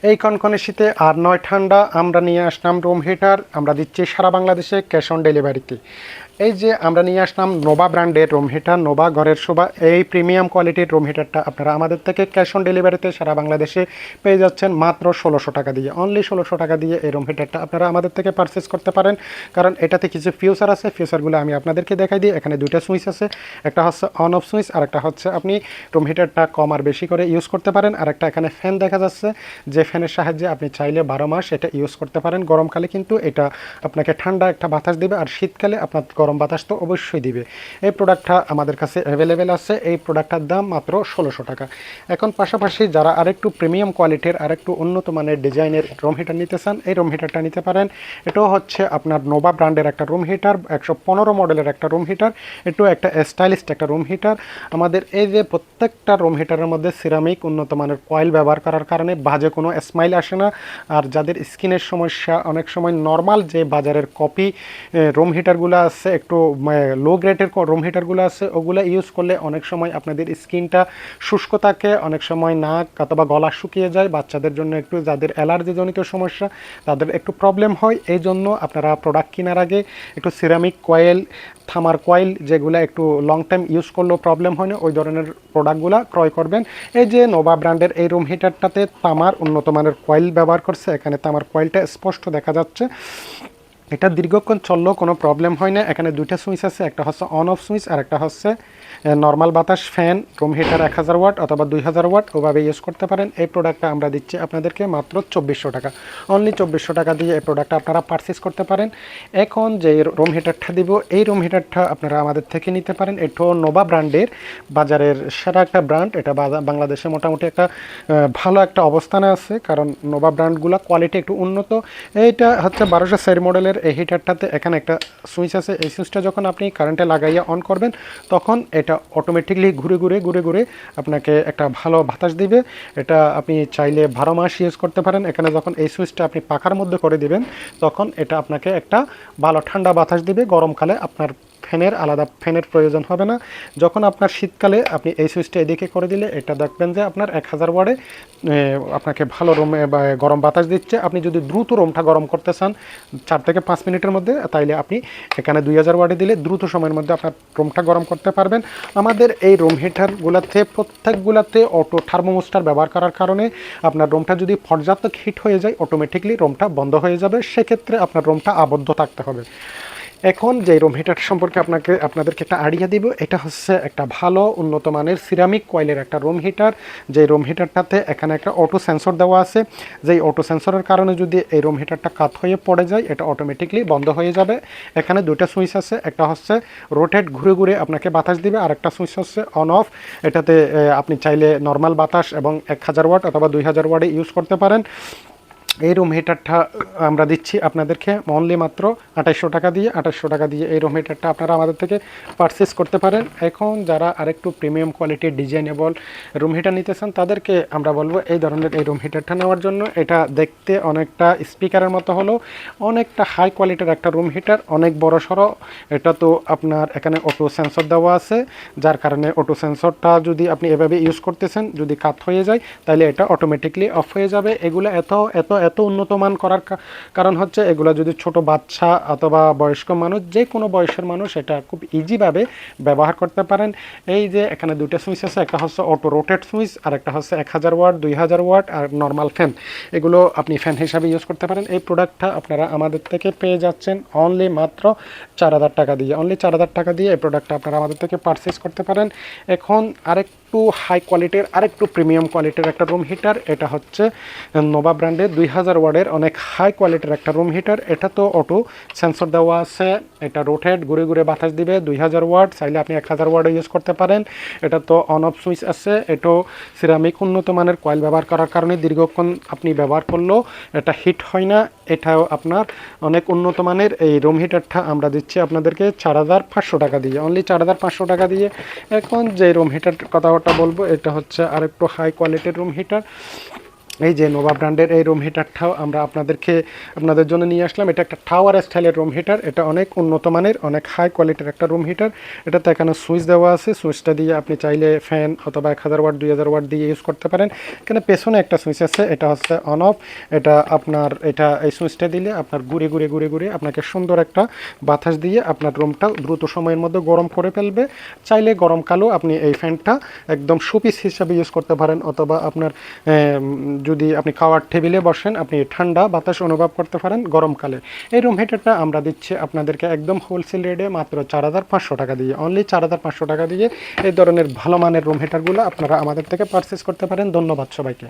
এই কনকনে শীতে আর নয় ঠান্ডা আমরা নিয়ে আসলাম রুম হিটার। আমরা দিচ্ছি সারা বাংলাদেশে ক্যাশ অন ডেলিভারিতে। এই যে আমরা নিয়ে আসলাম নোভা ব্র্যান্ডের রুম হিটার, নোভা ঘরের শোভা। এই প্রিমিয়াম কোয়ালিটির রুম হিটারটা আপনারা আমাদের থেকে ক্যাশ অন ডেলিভারিতে সারা বাংলাদেশে পেয়ে যাচ্ছেন মাত্র 1600 টাকা দিয়ে। অনলি 1600 টাকা দিয়ে এই রুম হিটারটা আপনারা আমাদের থেকে পারচেস করতে পারেন। কারণ এটাতে কিছু ফিউচার আছে, ফিউচারগুলো আমি আপনাদেরকে দেখাই দিই। এখানে দুইটা সুইচ আছে, একটা হচ্ছে অন অফ সুইচ আর একটা হচ্ছে আপনি রুম হিটারটা কম আর বেশি করে ইউজ করতে পারেন। আর একটা এখানে ফ্যান দেখা যাচ্ছে, যে ফ্যানের সাহায্যে আপনি চাইলে 12 মাস এটা ইউজ করতে পারেন। গরমকালে কিন্তু এটা আপনাকে ঠান্ডা একটা বাতাস দেবে, আর শীতকালে আপনার গরম বাতাস তো অবশ্যই দিবে। এই প্রোডাক্টটা আমাদের কাছে অ্যাভেলেবেল আছে। এই প্রোডাক্টটার দাম মাত্র 1600 টাকা। এখন পাশাপাশি যারা আরেকটু প্রিমিয়াম কোয়ালিটির আরেকটু উন্নত মানের ডিজাইনের রুম হিটার নিতে চান, এই রুম হিটারটা নিতে পারেন। এটাও হচ্ছে আপনার নোভা ব্র্যান্ডের একটা রুম হিটার, 115 মডেলের একটা রুম হিটার। এটাও একটা স্টাইলিশ একটা রুম হিটার। আমাদের এই যে প্রত্যেকটা রুম হিটারের মধ্যে সিরামিক উন্নত মানের কয়েল ব্যবহার করার কারণে বাজে কোনো স্মাইল আসে না। আর যাদের স্কিনের সমস্যা, অনেক সময় নর্মাল যে বাজারের কপি রুম হিটারগুলো আছে, একটু লো গ্রেডের রুম হিটারগুলো আছে, ওগুলো ইউজ করলে অনেক সময় আপনাদের স্কিনটা শুষ্ক থাকে, অনেক সময় নাক অথবা গলা শুকিয়ে যায়। বাচ্চাদের জন্য একটু, যাদের অ্যালার্জিজনিত সমস্যা তাদের একটু প্রবলেম হয়। এই জন্য আপনারা প্রোডাক্ট কেনার আগে একটু সিরামিক কয়েল, থামার কয়েল, যেগুলো একটু লং টাইম ইউজ করলেও প্রবলেম হয় না, ওই ধরনের প্রোডাক্টগুলো ক্রয় করবেন। এই যে নোভা ব্র্যান্ডের এই রুম হিটারটাতে তামার উন্নত মানের কয়েল ব্যবহার করছে। এখানে তামার কয়েলটা স্পষ্ট দেখা যাচ্ছে। এটা দীর্ঘক্ষণ চললেও কোনো প্রবলেম হয় না। এখানে দুইটা সুইচ আছে, একটা হচ্ছে অন অফ সুইচ আর একটা হচ্ছে নর্মাল বাতাস ফ্যান। রুম হিটার 1000 ওয়াট অথবা 2000 ওয়াট ওভাবে ইউজ করতে পারেন। এই প্রোডাক্টটা আমরা দিচ্ছি আপনাদেরকে মাত্র 2400 টাকা। অনলি 2400 টাকা দিয়ে এই প্রোডাক্টটা আপনারা পারচেস করতে পারেন। এখন যে রুম হিটারটা দিব, এই রুম হিটারটা আপনারা আমাদের থেকে নিতে পারেন। এটাও নোভা ব্র্যান্ডের, বাজারের সেরা একটা ব্র্যান্ড। এটা বাংলাদেশে মোটামুটি একটা ভালো একটা অবস্থানে আছে, কারণ নোভা ব্র্যান্ডগুলো কোয়ালিটি একটু উন্নত। এইটা হচ্ছে 1204 মডেলের এই হিটারটাতে এখানে একটা সুইচ আছে। এই সুইচটা যখন আপনি কারেন্টে লাগাইয়া অন করবেন, তখন এটা অটোমেটিকলি ঘুরে ঘুরে আপনাকে একটা ভালো বাতাস দিবে। এটা আপনি চাইলে 12 মাস ইউজ করতে পারেন। এখানে যখন এই সুইচটা আপনি পাখার মধ্যে করে দিবেন, তখন এটা আপনাকে একটা ভালো ঠান্ডা বাতাস দিবে। গরমকালে আপনার আলাদা ফ্যানের প্রয়োজন হবে না। যখন আপনার শীতকালে আপনি এই সুইচটা এদিকে করে দিলে, এটা দেখবেন যে আপনার 1000 ওয়াটে আপনাকে ভালো রুমে বা গরম বাতাস দিচ্ছে। আপনি যদি দ্রুত রুমটা গরম করতে চান 4 থেকে 5 মিনিটের মধ্যে, তাইলে আপনি এখানে 2000 ওয়াটে দিলে দ্রুত সময়ের মধ্যে আপনার রুমটা গরম করতে পারবেন। আমাদের এই রুম হিটারগুলোতে প্রত্যেকগুলোতে অটো থার্মোস্টার ব্যবহার করার কারণে আপনার রুমটা যদি পর্যাপ্ত হিট হয়ে যায়, অটোমেটিকলি রুমটা বন্ধ হয়ে যাবে। সেক্ষেত্রে আপনার রুমটা আবদ্ধ থাকতে হবে। এখন যে রুম হিটার সম্পর্কে আপনাদেরকে একটা আইডিয়া দিব। এটা হচ্ছে একটা ভালো উন্নত মানের সিরামিক কয়েলের একটা রুম হিটার। যে রুম হিটারটাতে এখানে একটা অটো সেন্সর দেওয়া আছে। যেই অটো সেন্সরের কারণে যদি এই রুম হিটারটা কাত হয়ে পড়ে যায়, এটা অটোমেটিকলি বন্ধ হয়ে যাবে। এখানে দুইটা সুইচ আছে, একটা হচ্ছে রোটেট ঘুরে আপনাকে বাতাস দিবে, আর একটা সুইচ হচ্ছে অন অফ। এটাতে আপনি চাইলে নর্মাল বাতাস এবং 1000 ওয়াট অথবা 2000 ওয়াটে ইউজ করতে পারেন। এই রুম হিটারটা আমরা দিচ্ছি আপনাদেরকে অনলি মাত্র 2800 টাকা দিয়ে। 2800 টাকা দিয়ে এই রুম হিটারটা আপনারা আমাদের থেকে পারচেস করতে পারেন। এখন যারা আরেকটু প্রিমিয়াম কোয়ালিটির ডিজাইনেবল রুম হিটার নিতে চান, তাদেরকে আমরা বলবো এই ধরনের এই রুম হিটারটা নেওয়ার জন্য। এটা দেখতে অনেকটা স্পিকারের মতো হলো, অনেকটা হাই কোয়ালিটির একটা রুম হিটার, অনেক বড় সড়ো। এটা তো আপনার এখানে অটো সেন্সর দেওয়া আছে, যার কারণে অটো সেন্সরটা যদি আপনি এভাবে ইউজ করতেছেন, যদি কাত হয়ে যায় তাহলে এটা অটোমেটিকলি অফ হয়ে যাবে। এগুলো এত এত এত উন্নত মান করার কারণ হচ্ছে, এগুলো যদি ছোট বাচ্চা অথবা বয়স্ক মানুষ, যে কোনো বয়সের মানুষ এটা খুব ইজিভাবে ব্যবহার করতে পারেন। এই যে এখানে দুইটা সুইচ আছে, একটা হচ্ছে অটো রোটেট সুইচ আর একটা হচ্ছে 1000 ওয়াট, 2000 ওয়াট আর নর্মাল ফ্যান। এগুলো আপনি ফ্যান হিসাবে ইউজ করতে পারেন। এই প্রোডাক্টটা আপনারা আমাদের থেকে পেয়ে যাচ্ছেন অনলি মাত্র 4000 টাকা দিয়ে। অনলি 4000 টাকা দিয়ে এই প্রোডাক্টটা আপনারা আমাদের থেকে পারচেস করতে পারেন। এখন আরেকটু হাই কোয়ালিটির, আরেকটু প্রিমিয়াম কোয়ালিটির একটা রুম হিটার। এটা হচ্ছে নোভা ব্র্যান্ডের 2000 ওয়াটের অনেক হাই কোয়ালিটির একটা রুম হিটার। এটা তো অটো সেন্সর দেওয়া আছে, এটা রোটেট ঘুরে বাতাস দিবে। 2000 ওয়াট, চাইলে আপনি 1000 ওয়াটও ইউজ করতে পারেন। এটা তো অন অফ সুইচ আছে। এটাও সিরামিক উন্নত মানের কয়েল ব্যবহার করার কারণে দীর্ঘক্ষণ আপনি ব্যবহার করলেও এটা হিট হয় না। এটাও আপনার অনেক উন্নত মানের এই রুম হিটারটা আমরা দিচ্ছি আপনাদেরকে 4500 টাকা দিয়ে। অনলি 4500 টাকা দিয়ে। এখন যে রুম হিটার কথাটা বলবো, এটা হচ্ছে আরেকটু হাই কোয়ালিটির রুম হিটার। এই যে নোভা ব্র্যান্ডের এই রুম হিটারটাও আমরা আপনাদের জন্য নিয়ে আসলাম। এটা একটা টাওয়ার স্টাইলের রুম হিটার। এটা অনেক উন্নত মানের, অনেক হাই কোয়ালিটির একটা রুম হিটার। এটাতে এখানে সুইচ দেওয়া আছে, সুইচটা দিয়ে আপনি চাইলে ফ্যান অথবা 1000 ওয়াট 2000 ওয়াট দিয়ে ইউজ করতে পারেন। এখানে পেছনে একটা সুইচ আছে, এটা হচ্ছে অন অফ। এটা এই সুইচটা দিলে আপনার ঘুরে আপনাকে সুন্দর একটা বাতাস দিয়ে আপনার রুমটা দ্রুত সময়ের মধ্যে গরম করে ফেলবে। চাইলে গরমকালেও আপনি এই ফ্যানটা একদম শোপিস হিসাবে ইউজ করতে পারেন, অথবা আপনার যদি আপনি খাওয়ার টেবিলে বসেন আপনি ঠান্ডা বাতাস অনুভব করতে পারেন গরমকালে। এই রুম হিটারটা আমরা দিচ্ছি আপনাদেরকে একদম হোলসেল রেটে মাত্র 4500 টাকা দিয়ে, অনলি 4500 টাকা দিয়ে এই ধরনের ভালো মানের রুম হিটারগুলো আপনারা আমাদের থেকে পারচেস করতে পারেন। ধন্যবাদ সবাইকে।